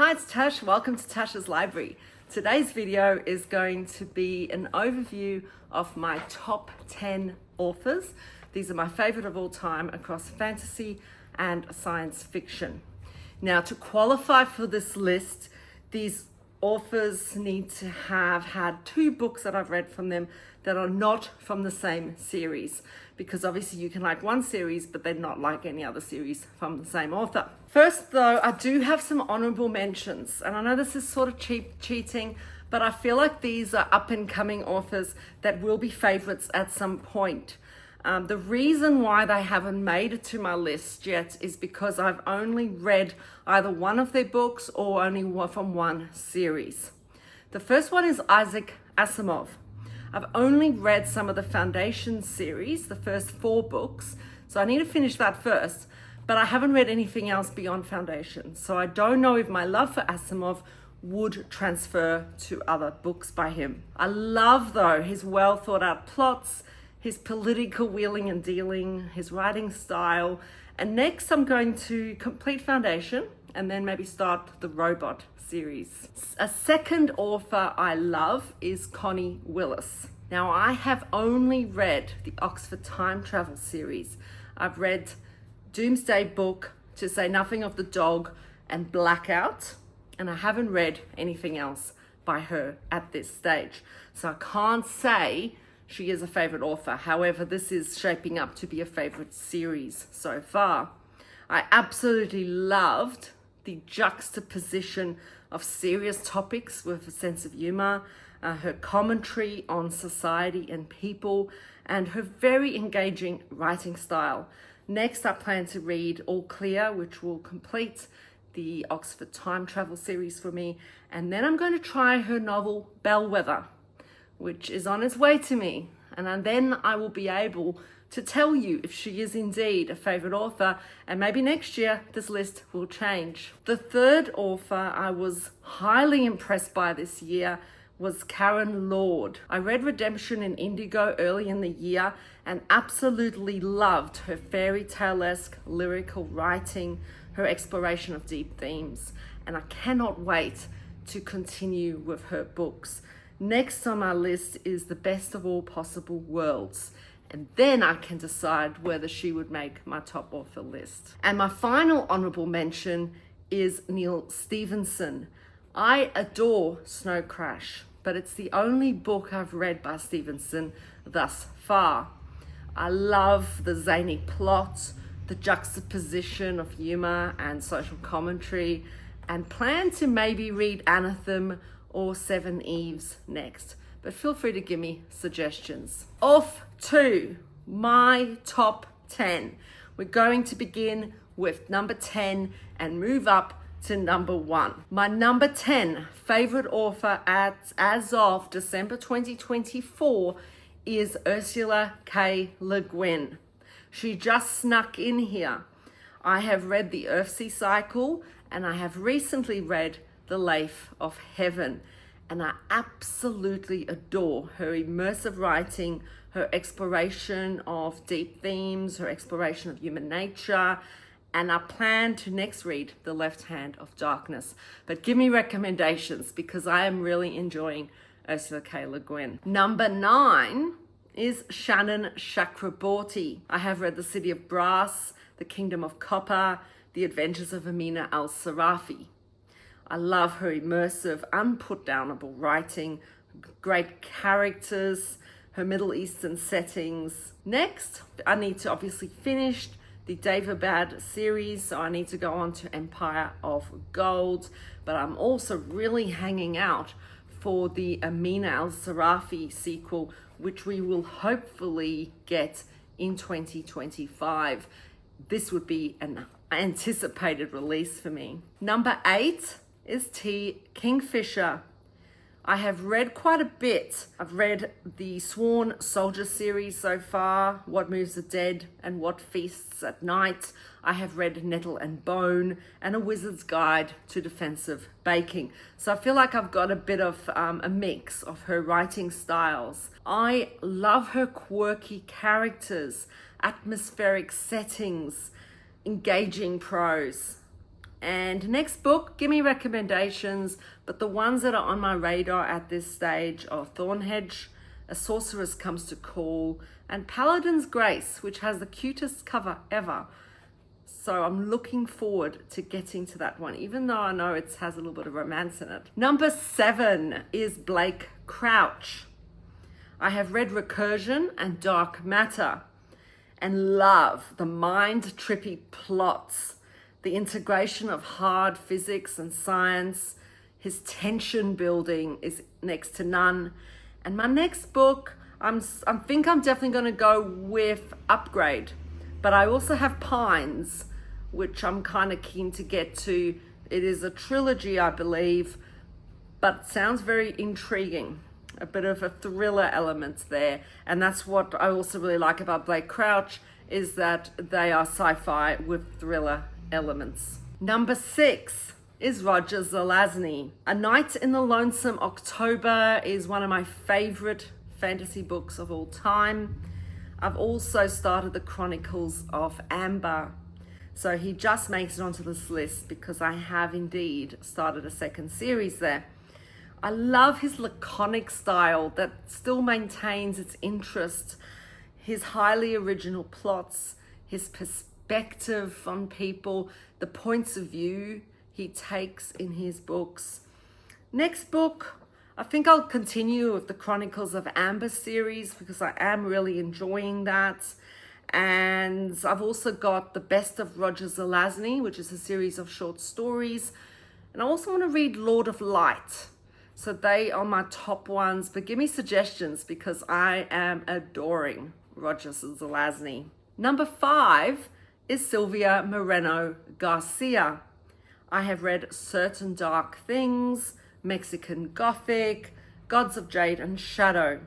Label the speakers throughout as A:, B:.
A: Hi, it's Tash. Welcome to Tash's Library. Today's video is going to be an overview of my top 10 authors. These are my favorite of all time across fantasy and science fiction. Now, to qualify for this list, these authors need to have had 2 books that I've read from them that are not from the same series, because obviously you can like one series but then not like any other series from the same author. First though, I do have some honourable mentions, and I know this is sort of cheating, but I feel like these are up and coming authors that will be favourites at some point. The reason why they haven't made it to my list yet is because I've only read either one of their books or only one from one series. The first one is Isaac Asimov. I've only read some of the Foundation series, the first 4 books, so I need to finish that first, but I haven't read anything else beyond Foundation, so I don't know if my love for Asimov would transfer to other books by him. I love, though, his well thought out plots, his political wheeling and dealing, his writing style. And next I'm going to complete Foundation and then maybe start the Robot series. A second author I love is Connie Willis. Now, I have only read the Oxford Time Travel series. I've read Doomsday Book, to say nothing of The Dog, and Blackout, and I haven't read anything else by her at this stage. So I can't say she is a favorite author. However, this is shaping up to be a favorite series so far. I absolutely loved the juxtaposition of serious topics with a sense of humor, her commentary on society and people, and her very engaging writing style. Next, I plan to read All Clear, which will complete the Oxford Time Travel series for me. And then I'm going to try her novel Bellwether, which is on its way to me. And then I will be able to tell you if she is indeed a favorite author, and maybe next year this list will change. The third author I was highly impressed by this year was Karen Lord. I read Redemption in Indigo early in the year and absolutely loved her fairy tale-esque lyrical writing, her exploration of deep themes, and I cannot wait to continue with her books. Next on my list is The Best of All Possible Worlds, and then I can decide whether she would make my top author list. And my final honourable mention is Neil Stevenson. I adore Snow Crash, but it's the only book I've read by Stevenson thus far. I love the zany plot, the juxtaposition of humour and social commentary, and plan to maybe read Anathem or Seven Eves next, but feel free to give me suggestions. Off to my top 10. We're going to begin with number 10 and move up to number 1. My number 10 favorite author as of December 2024 is Ursula K. Le Guin. She just snuck in here. I have read The Earthsea Cycle, and I have recently read The Life of Heaven, and I absolutely adore her immersive writing, her exploration of deep themes, her exploration of human nature, and I plan to next read The Left Hand of Darkness. But give me recommendations, because I am really enjoying Ursula K. Le Guin. Number 9 is Shannon Chakraborty. I have read The City of Brass, The Kingdom of Copper, The Adventures of Amina al-Sarafi. I love her immersive, unputdownable writing, great characters, her Middle Eastern settings. Next, I need to obviously finish the Daevabad series, so I need to go on to Empire of Gold, but I'm also really hanging out for the Amina al-Sarafi sequel, which we will hopefully get in 2025. This would be an anticipated release for me. Number 8 is T. Kingfisher. I have read quite a bit. I've read the Sworn Soldier series so far, What Moves the Dead and What Feasts at Night. I have read Nettle and Bone and A Wizard's Guide to Defensive Baking. So I feel like I've got a bit of a mix of her writing styles. I love her quirky characters, atmospheric settings, engaging prose. And next book, give me recommendations, but the ones that are on my radar at this stage are Thornhedge, A Sorceress Comes to Call, and Paladin's Grace, which has the cutest cover ever. So I'm looking forward to getting to that one, even though I know it has a little bit of romance in it. Number 7 is Blake Crouch. I have read Recursion and Dark Matter and love the mind-trippy plots, the integration of hard physics and science. His tension building is next to none. And my next book, I think I'm definitely going to go with Upgrade, but I also have Pines, which I'm kind of keen to get to. It is a trilogy, I believe, but sounds very intriguing. A bit of a thriller element there. And that's what I also really like about Blake Crouch, is that they are sci-fi with thriller elements. Number 6 is Roger Zelazny. A Night in the Lonesome October is one of my favorite fantasy books of all time. I've also started the Chronicles of Amber. So he just makes it onto this list because I have indeed started a second series there. I love his laconic style that still maintains its interest, his highly original plots, his perspective on people, the points of view he takes in his books. Next book, I think I'll continue with the Chronicles of Amber series because I am really enjoying that. And I've also got The Best of Roger Zelazny, which is a series of short stories. And I also want to read Lord of Light. So they are my top ones, but give me suggestions because I am adoring Roger Zelazny. Number 5 is Sylvia Moreno Garcia. I have read Certain Dark Things, Mexican Gothic, Gods of Jade and Shadow.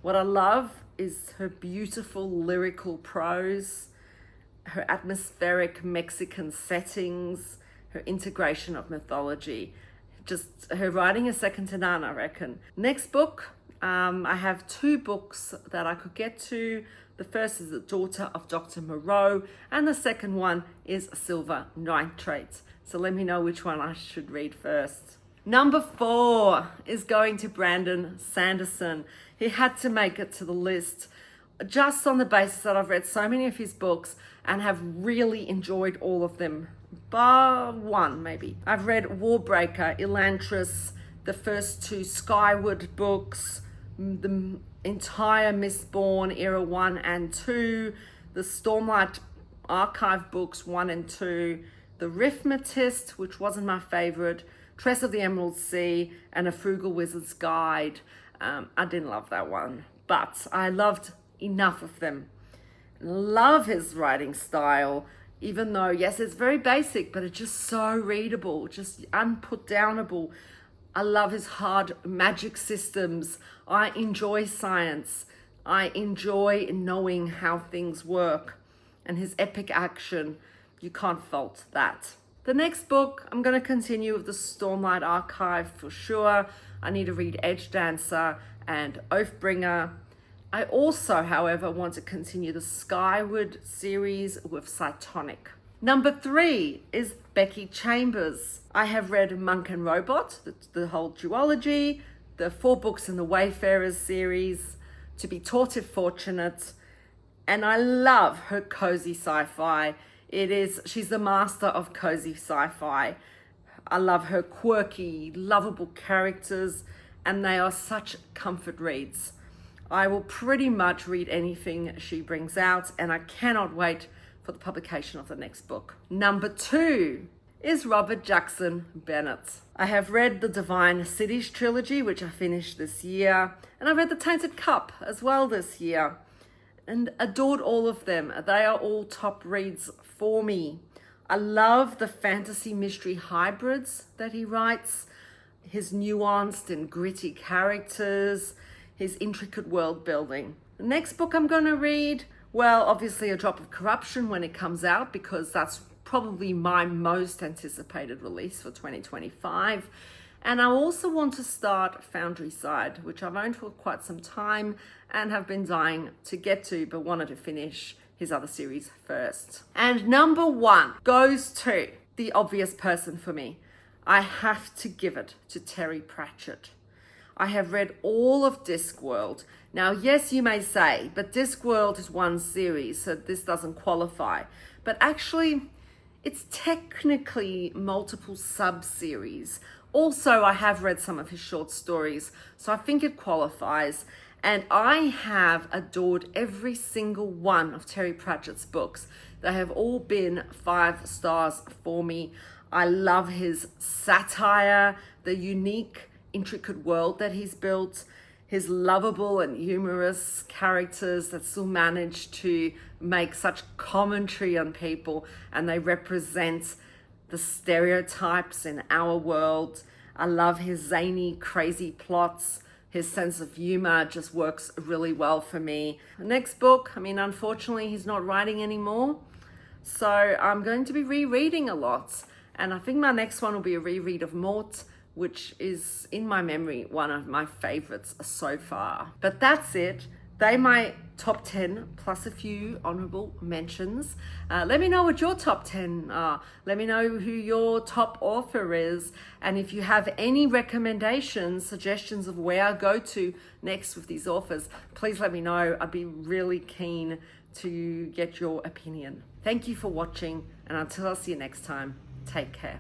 A: What I love is her beautiful lyrical prose, her atmospheric Mexican settings, her integration of mythology. Just her writing is second to none, I reckon. Next book, I have 2 books that I could get to. The first is The Daughter of Dr. Moreau, and the second one is Silver Nitrate. So let me know which one I should read first. Number 4 is going to Brandon Sanderson. He had to make it to the list just on the basis that I've read so many of his books and have really enjoyed all of them. Bar one, maybe. I've read Warbreaker, Elantris, the first 2 Skyward books, the entire Mistborn Era 1 and 2, the Stormlight Archive books 1 and 2, the Rithmatist, which wasn't my favorite, Tress of the Emerald Sea, and A Frugal Wizard's Guide. I didn't love that one, but I loved enough of them. Love his writing style, even though, yes, it's very basic, but it's just so readable, just unputdownable. I love his hard magic systems. I enjoy science. I enjoy knowing how things work. And his epic action, you can't fault that. The next book, I'm going to continue with the Stormlight Archive for sure. I need to read Edge Dancer and Oathbringer. I also, however, want to continue the Skyward series with Cytonic. Number 3 is Becky Chambers. I have read Monk and Robot, the whole duology, the 4 books in the Wayfarers series, To Be Taught If Fortunate, and I love her cozy sci-fi. She's the master of cozy sci-fi. I love her quirky, lovable characters, and they are such comfort reads. I will pretty much read anything she brings out, and I cannot wait for the publication of the next book. Number 2 is Robert Jackson Bennett. I have read the Divine Cities trilogy, which I finished this year, and I read the Tainted Cup as well this year, and adored all of them. They are all top reads for me. I love the fantasy mystery hybrids that he writes, his nuanced and gritty characters, his intricate world building. The next book I'm going to read, well, obviously A Drop of Corruption when it comes out, because that's probably my most anticipated release for 2025. And I also want to start Foundry Side, which I've owned for quite some time and have been dying to get to, but wanted to finish his other series first. And number 1 goes to the obvious person for me. I have to give it to Terry Pratchett. I have read all of Discworld. Now, yes, you may say, but Discworld is one series, so this doesn't qualify. But actually, it's technically multiple sub-series. Also, I have read some of his short stories, so I think it qualifies. And I have adored every single one of Terry Pratchett's books. They have all been 5 stars for me. I love his satire, the unique, intricate world that he's built, his lovable and humorous characters that still manage to make such commentary on people, and they represent the stereotypes in our world. I love his zany, crazy plots. His sense of humor just works really well for me. The next book, I mean, unfortunately, he's not writing anymore. So I'm going to be rereading a lot. And I think my next one will be a reread of Mort, which is, in my memory, one of my favorites so far. But that's it. They're my top 10 plus a few honourable mentions. Let me know what your top 10 are. Let me know who your top author is. And if you have any recommendations, suggestions of where I go to next with these authors, please let me know. I'd be really keen to get your opinion. Thank you for watching, and until I see you next time, take care.